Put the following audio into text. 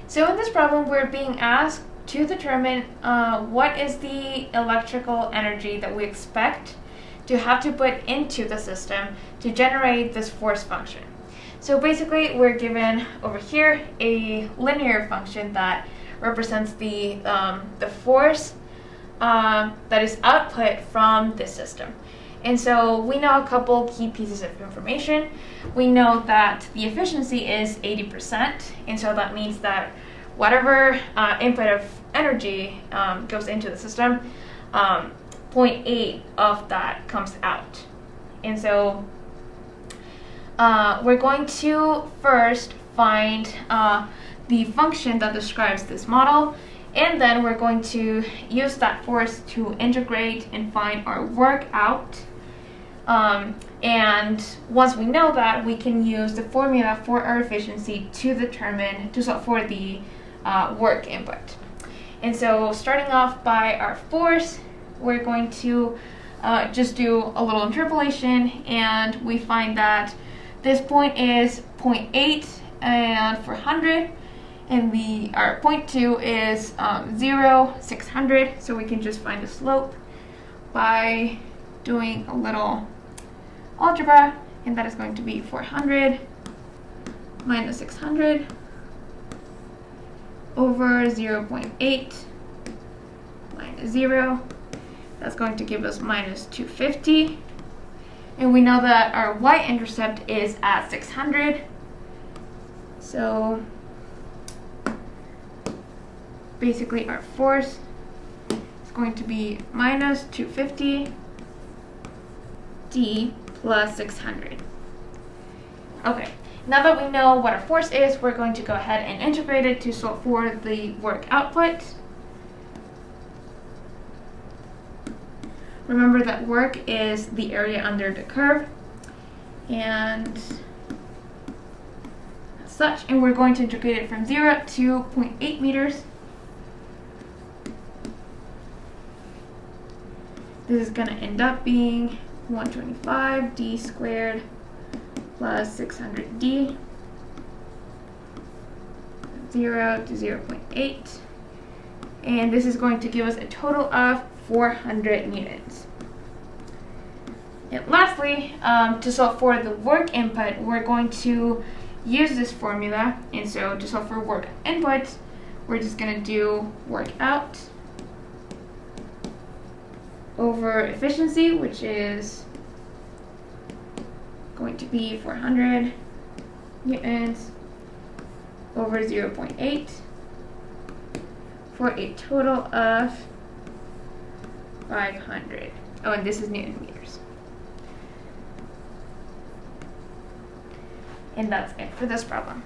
So in this problem, we're being asked to determine what is the electrical energy that we expect to have to put into the system to generate this force function. So basically, we're given over here a linear function that represents the force that is output from this system. And so we know a couple key pieces of information. We know that the efficiency is 80%, and so that means that whatever input of energy goes into the system, 0.8 of that comes out. And so we're going to first find the function that describes this model, and then we're going to use that force to integrate and find our work out. And once we know that, we can use the formula for our efficiency to solve for the work input. And so starting off by our force, we're going to just do a little interpolation, and we find that this point is 0.8 and for 100, and our 0.2 is 0, 600, so we can just find the slope by doing a little algebra, and that is going to be 400 minus 600 over 0.8 minus 0. That's going to give us minus 250. And we know that our y-intercept is at 600. So basically our force is going to be minus 250 d plus 600. Okay, now that we know what our force is, we're going to go ahead and integrate it to solve for the work output. Remember that work is the area under the curve, and as such, and we're going to integrate it from 0 to 0.8 meters. This is going to end up being 125 d squared plus 600 d, 0 to 0.8, and this is going to give us a total of 400 newtons. And lastly, to solve for the work input, we're going to use this formula, and so to solve for work input, we're just going to do work out over efficiency, which is going to be 400 newtons over 0.8 for a total of 500. Oh, and this is Newton meters. And that's it for this problem.